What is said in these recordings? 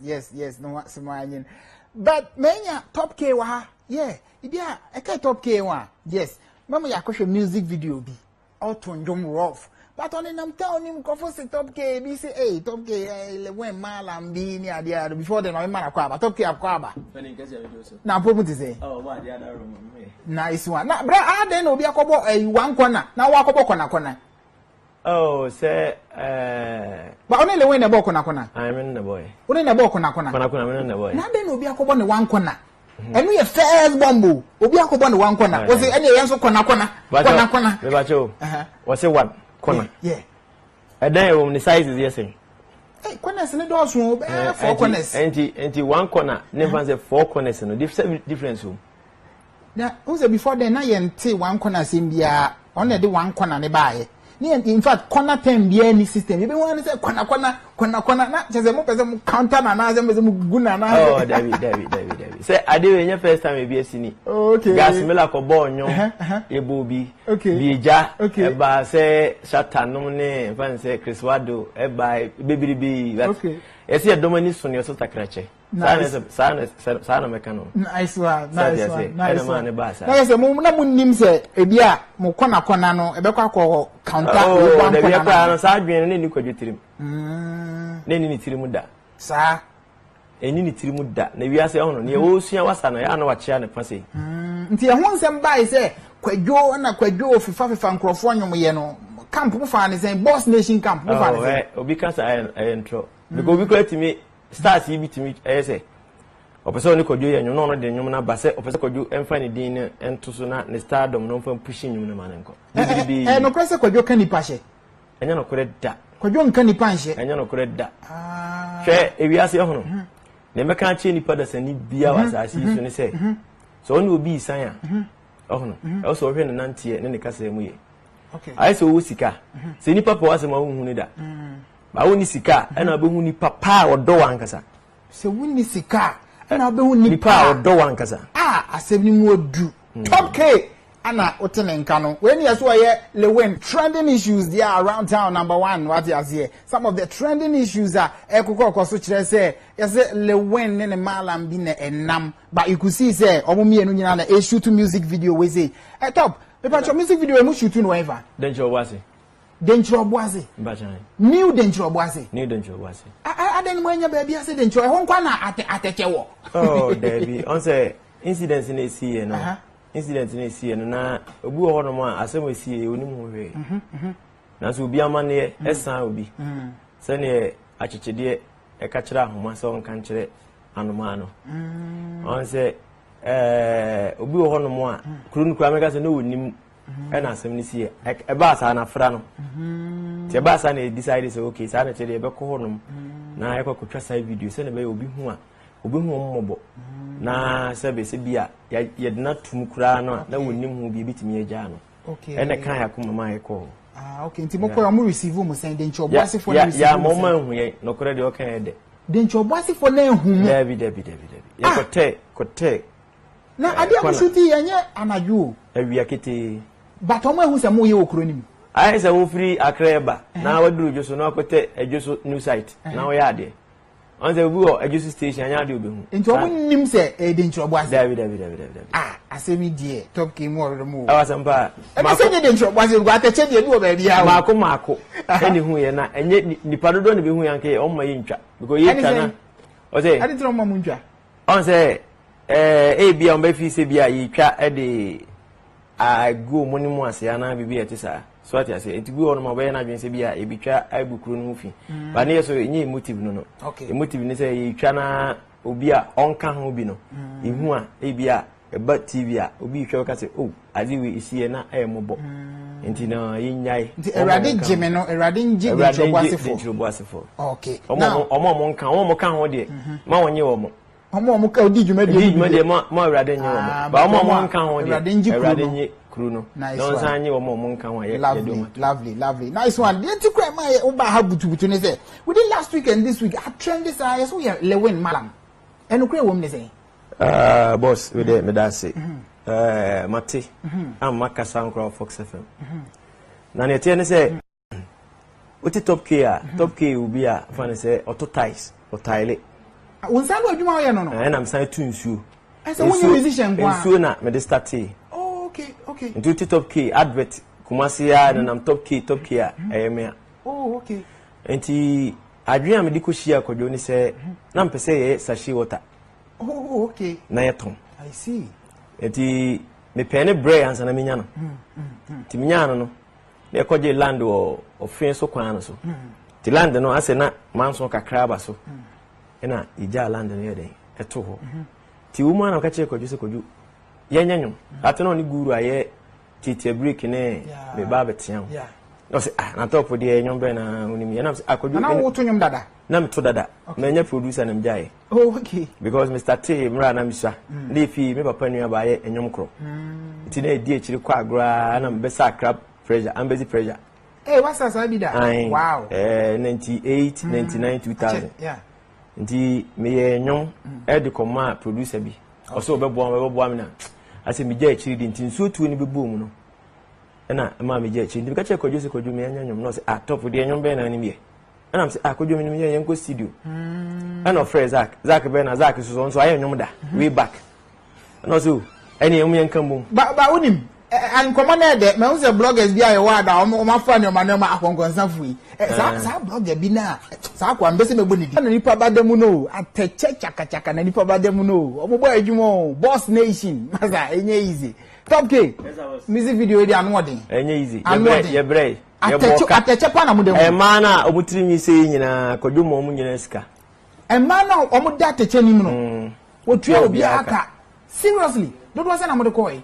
Yes, no what's my but many top K wa, yeah, idea, I can't top K wa, yes. Mama yakosha music video be out on Jom rough. But on I'm telling him, go for top K, be say, hey, top K, when Malam be near the other before them, I'm Manakwaba, top K of Kwaba. Now, problem to say, oh, what the other room, nice one. Now, bra, I then will be a couple a 1 corner, now walk up corner. Oh, say, but only when the book on a corner. I'm in the boy. Only the book on a corner. I'm in the boy. Now then will be a couple on 1 corner. And we have first bamboo. Will be a couple on 1 corner. Was it any answer corner? Corner. What's it one? Corner. Yeah. And then the size is yes. Hey, corners in the doors room, 4 corners. And 1 corner, never say 4 corners in a different room. Now, who's before then? I am 1 corner in the only the 1 corner nearby. In fact, corner 10 be any system. You want to say corner, not just a more counter and as a guna. Oh, David. Say, I did in your first time, maybe a cine. Okay. Gas Melako Bonyo, a booby, okay, Bija, okay, by say Shatanone, Fancy Chris Wado, by Baby. Okay. I see a dominus from your sota crache. Nice, son of mechano. Nice one. Nice one. Nice a moment when Nim said, a beer, Mokona Conano, a Becca counter. Oh, the Becca, Sargent, and you could get him. Then you Tirimuda. Sir, and you need Tirimuda. Maybe I say, oh, you ocean was an I know what China passing. Until once and by say, Quajo and a Quajo for Fafa California, Camp Fan is a boss nation camp. Oh, because I intro. Because we call to me. Start to me, I say. Opposite could you and you know the human basset, opposite could you and find a dinner and to soon the stardom no from pushing you in the man. And no pressure could you canny pashe. And you know, correct that. Could you canny pashe and you know, correct that. Share if you ask your home. Never can't change the and need be ours as you soon say. So only will be Saya. Oh, also when an auntie and then the castle way. Okay. I saw Usika. Sini papa was a moon. Ba woni sika na be huni papa odo wankasa se woni sika na be huni papa odo wankasa asem ni mu odu top K ana otenenka no when you so ye Lilwin trending issues there around town number 1 what you see some of the trending issues are ekoko so kire say yes Lilwin ne malam bi na enam but you could see say omomie no nyina na e shoot music video we say top the music video e mu shoot no ever danger was Dentro Boise. New Dentro Boise. New Dentro Boise. I didn't want your baby. I said, Dentro, I won't want at a walk. Oh, Debbie. On say incidents in a sea and incidents in a sea and now a boo on one as we see you way. Now, will be a money, as I will be. Send a chichidea, a catcher, my son country, and mano. On say, Obu on one, couldn't cry as a new. And as soon as a bass and a frano. The bass and decided, okay, sanitary, a baconum. Now I could trust a video, send a baby will be one. Will be mobile. Now, service beer, yet not to Mukrano, no one will be beating me a jano. Okay, and I can't have come my call. Okay, Timoko, I'm receiving saying, then your bossy for ya, moment, no credit, okay. Then your bossy for name whom Debbie. You could take. Now I didn't shoot you and yet, and I do. Every kitty. But Oma who's a more acronym. I say, oh, free a creba. Now I do just no cote a just new site. Now we are there. On the wheel, a just station, I do. Into a name say, a danger was David. I say, me dear, talking more remove. I was a bar. I said, the danger was what a change you do, baby. Marco. Anywho, and yet the pardon be who yank on my incha. Because you can. I didn't know Mamunja. On say, a be on Befi Sabia, ye chat at the. I go money more say ana bibi etisa so what I say it go on my way na dwen say bia e bitwa aibukuru no fi but na so enye motive no okay the motive ni say e twa na obi a onka ho bi no ehu a e bia e ba TV a obi hwe ka say oh adi we isi na e mobo enti na yinyai enti erade jeme no erade nji de boasefo okay omo nka omo ka ho de ma wonye wo omo ka odi dwumade ma erade nyi wo ba omo nka ho de erade nyi kruno don sanyi omo nka ho ye lovely nice one the anti-crime my oba ha butubutu ne say within last week and this week I trend this so we Lilwin malam enu kre wo me say boss we dey me da say mate am makasa nkro Fox FM na ne tie ne say what top K will be a fan say auto ties or tile Unsa no adwuma wo ye no no. Na am san tu nsuo. I say when you musician gwa. Nsuo na me dey start. Oh, okay, okay. Into top K advert Kumasi ya na nam top K ya me. Oh, okay. Enti adwen am de ko hia kodwo ni se na mpese ye sachet water. Oh, okay. Na yeton. I see. Enti me pene bre ansa na menya no. Ti menya no. Na ekoje land o ofin so kwan no so. Ti land no ase na manso kakra ba so. Ena ija land no ye den eto ho. Ti wo ma na ka che kodwo se kodwo. Yenyanyo. Ate no ni guru aye titi break ne me ba betian. Yeah. No say na top de enyom be na onim ye na say akodwo. Na wo to nyom dada. Na me to dada. Me nya producer na mjaye. Oh, okay. Because Mr. T mra na miswa. Na fi me papa nua ba ye enyom kro. Ti na edi akiri kwa agora na me sa crab pressure, ambezi pressure. What's that be that? Wow. 98, 99, 2000. Yeah. Nti me ye enyom e de koma producer bi. Also bebo am na. Ase me gya akiri di nti nso tuo ni bebo mu no. Na ma me gya akiri. Ndi ka che kodwo se kodwo me anya nyom no se top de enyom be na ni me. And I'm saying, kodwo me ye yenko studio. And of friend Zach be na Zach so aye nyom da. Way back. And also any em yenka mbom. Ba unim and command there me say bloggers bi aye wa da o ma fa ne ma akonkonsa fui. Sa blogger bi na sa kwa mbese me boni di. Na nipa ba dem no ateche chaka na nipa ba dem no. O mo boy adwumo boss nation. Masa enye easy. Top K. Music video dey anu odin. Enye easy. Ye bre. Ateche pa na mu dem. Mana omutiri mi se nyina kodwo mo mu nyina sika. Mana omu da ateche ni mu no. Wotua obi aka. Seriously. Don't was na mu de koy.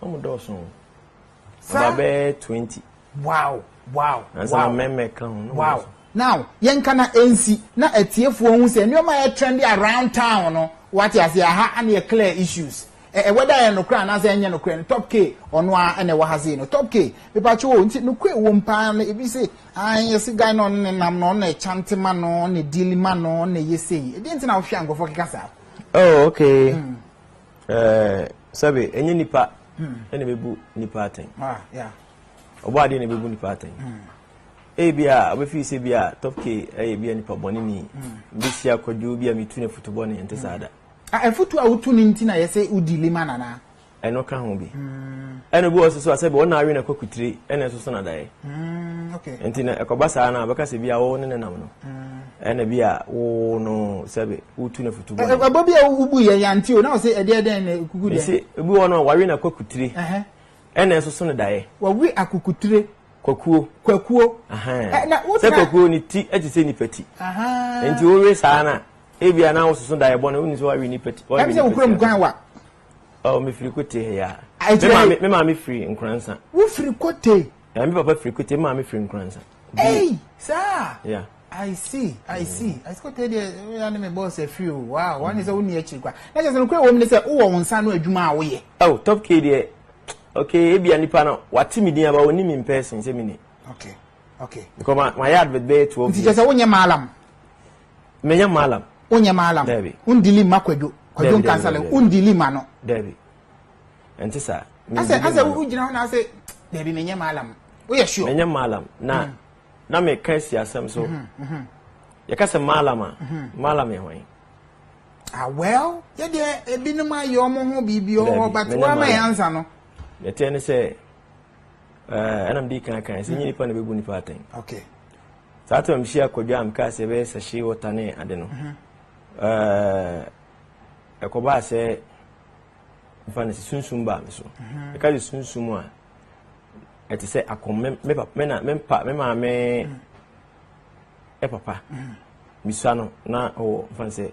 Omu do so. Sabe 20. Wow. Asa meme kan. Wow. Now, yenka na NC na etiefuo hu se nyoma ye trendy around town no. What you say ha and clear issues. Whether you no kra na say enye no kra top K ono a na wa haze no top K pepa cho nti no kra wo mpa na ebi say yes guy no nam no na chante ma no na deal ma no na yesei e nti na wo hwa ngofo kekasa. Oh, okay. Sabe enye nipa ene bebu nipa aten. Yeah. Obo ade ne bebu nipa aten. Bia obefi se bia top K bia nipa boni ni bisia kodwo bia mitu ne football ne ente sada. Efutu a utu ni nti na yese udili mana na eno ka ho bi eno bi oso so ase be wona awe na kwakutire eno so na dae okay nti na ekobasa na baka se bia wo ne nam no eno bia wo no sebe utu na futu bo ebo bia ubu ye yanti o na o se ede na kuku de se ebi wo no wawe na kwakutire eno so na dae wawe akukutire kwakuo na se kwakuo ni ti eti se ni peti nti wo we sa na ebia na wososo da ebo na unizo awi ni peti wa se ukrom kwan wa me free kote ya me ma me free Nkansah wo free kote ya me papa free kote ma me free Nkansah hey sir yeah I see I kote de ya ne me boss free wow one is uni echi kwa na je se ukrom wo me se wo wonsa no adwuma a wo ye oh top K de okay ebia nipa na wati mi din aba woni mi person se mi ni okay because my advert be 12 nti je se wonye malam menya malam onye malam undili makwadwo Nkansah Lilwin undili mano Debbie enti sa ase ujina na ase Debbie menye malam wo ye sure menye malam na me kasi asem so ye kase malama malam ye hwan well ye de ebinum ayo omo ho bibi o but wa ma yansa no ye tene se enam di kan se nyini pa na bebu ni pa aten okay sato mshia kodwa amka se be se shi wotane ade no ekoba se mfana se sunsum ba me so e ka sunsum a eti se akom me papa me na me ma me papa misano na o mfana se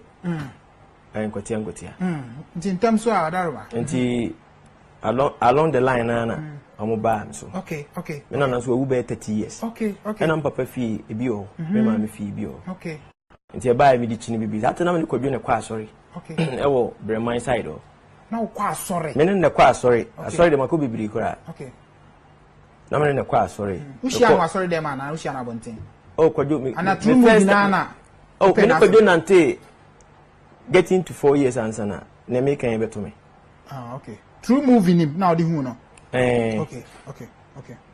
enkotia nti ntam so a odaroma nti along the line na omo ba me so okay me na so wu be 30 years okay na papa fi ebi o me ma me fi ebi o okay nti e ba mi di chini bibi ati na me kodwo ne kwa sorry okay ewo Bremen side o na kwa sorry me ne kwa sorry sorry de mako bibiri kora okay na me ne kwa sorry ushia wa sorry de ma na ushia na bonten o kodwo me ana tumu na o me kodwo nante getting to 4 years ansana na me kan beto me okay true moving him now the hu no okay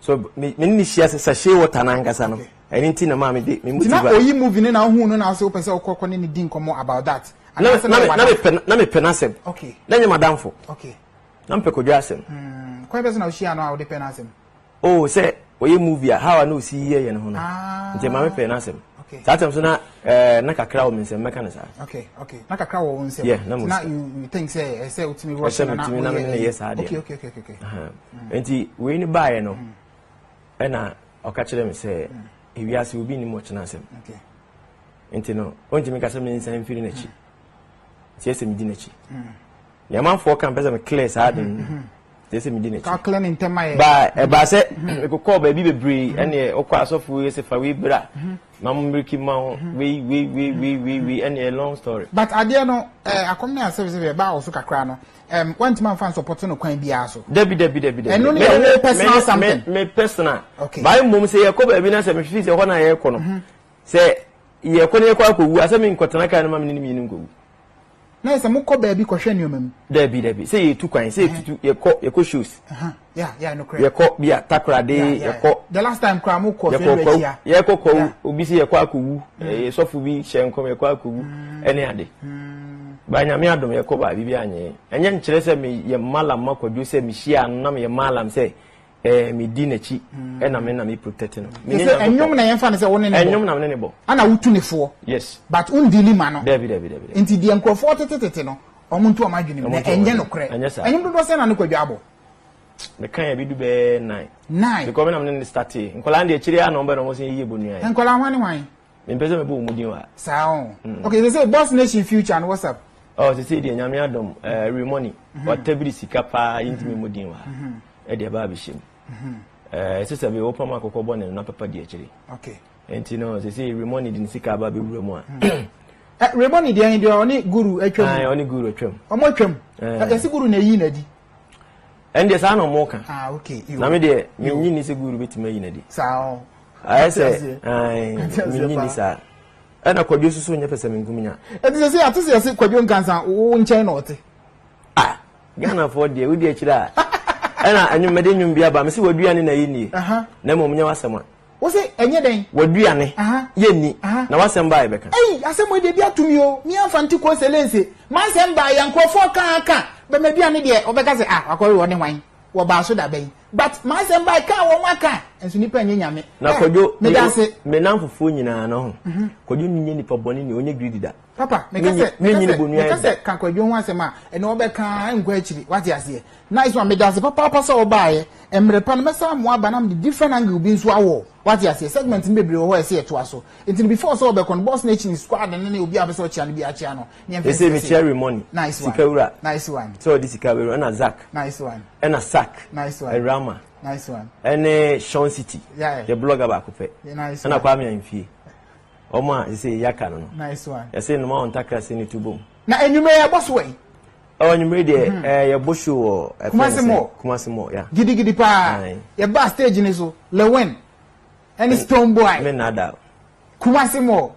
So me ni share sachet water na Nkansah no. Anything na ma me de me motiva. Na oyi movie ni na hu no na so pese okoko ni din komo about that. Na me penasem. Okay. Na nya madam fo. Okay. Na mpe kodwa asem. Kwa bese na share no a wo de penasem. Oh, say oyi movie how I know see here ye no no. Nje ma me penasem. That time so na kakra wo mensem meka na sa. Okay. Na kakra wo nsem. Yeah, na you think say utimi watch na me yes ade. Okay. Enti we ni buy no. E na okachire me say ewiase obi ni mo chena asem. Okay. Enti no, onti me kasem ni nsem firi na chi. Ti ese mi di na chi. Yaman for kan pese me clear sa den. Ti ese mi di na chi. Ka clear in tema ye. Ba say me ko call ba bi bebre ene okwa asofu ese fa we bra. Mamriki ma we any a long story. But ade no akom na service be ba also kakra no want man fan support no kwan bia so. Debi. And no me personal something. Me personal. Okay. By mum say yakoba bi na say me fi say ho na ye ko no. Say ye ko ne ko akowu asemi nkotena kan ma me ni nkowu. Na say mukọ ba bi kwohwe ni omam. Debi. Say ye tu kwan say tutu ye ko shoes. Yeah, no correct. Ye ko bia takrade ye ko. The last time kra mu ko fe here. Ye ko obi say ye ko akowu. Ye sofu bi hyenkom ye ko akowu. Ene ade. Ba nya me adom ye ko ba bibia anye. Enye nkire say me ye malam makodwo say me hia no na me ye malam say me di na chi na me protect no. Me enyum na ye fa ne say woni ne. Enyum na me ne bo. Ana wutu ne fo. Yes. But undili ma no. Debi. Enti di enkrofo tetete no. Omuntu amadwene me enye no kre. Enyum do say na ne kwadwa abo. Me kan ya bi du be 9. Because when I'm in start nkola ndi echiri ano mbe no mo say yiye bonu ya. Nkola hwan? Me pese me bo mudin wa. Sao. Okay, they say boss nation future and what's up? Oh, they say the nyame adom remoni. What tabiri sika pa intimi mudin wa. E de ba bi shim. Sisa be opa ma kokko bo na papa di echiri. Okay. Enti no they say remoni din sika ba be wura mu a. Remoni de ndi oni guru atwam. Ah, oni guru atwam. Omo atwam. Esi guru na yi na di. Ende sa no mo kan. Okay. Na me de me nyini se guru betima yi na di. Sao. Ayese me nyini sa. Ana kwadwo susu nya pese me nkuminya. Edi se atuse se kwadwo Nkansah wo nchen na ote. Gana for de we de akira. Ana anyum mede nyum bia ba me se waduane na yini. Na mo munya wasema. Wo se enye den? Waduane. Yeni. Na wasem ba ebeka. Asemo de bia tumi o. Mi amfanti ko selense. Mansem ba yankofo kan. Be me bia ne de obeka se akori wo ne hwan. Wo ba so da ben. But mansem ba ka wo nwaka. Enso nipa nye nyame. Na kwadwo me namfofo nyina no ho. Kwadwo nyinye nipa boni ni onye greedy da. Papa, me kase kan kwadwo ho asema ene obeka nkwa akiri. What you say? Nice one me dance papa so obaye. Emre pa no mesa mo aba nam the different angle bi nso awo. What you say? Segment mbebre ho e se to aso. Until before so obeka no boss nation squad ne obi abesa ochia no bi achia no. They say me cherry money. Nice one. Sikawura. Nice one. So this Sikawura na Zak. Nice one. And a sack. Nice one. Rama. Nice one. And Sean City. Yeah. The blogger ba ko fe. Nice. And akwa me anfie. Oma you say yaka no. Nice one. You say no ma on takra say ni tubom. Na enyume ya boss way. Oh enyume de ya bosho o Kumasi mo yeah. Gidi pa. Ya ba stage ni so Lilwin. Any Stone Boy. Me nada. Kumasi mo.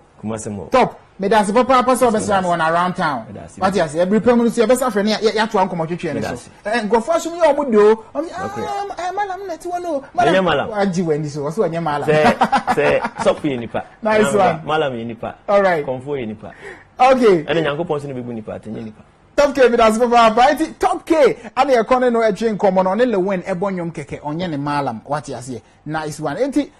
Top. Me dance papa so be one around town. What you say? Every permanent see be friend ya to anko twetwe ni so. Go for so me omudo. Malam na ti wono. Malam. Aji wani so anya malam. Say sofu ye nipa. Nice one. Malam ye nipa. All right. Comfort ye nipa. Okay. Ene Nyankopon se no bebu nipa atenye nipa. Top K me dance papa. Top K. Ani e kono no e twen komo no ne Lilwin e bonyom keke onye ne malam. What you say? Nice one. Enti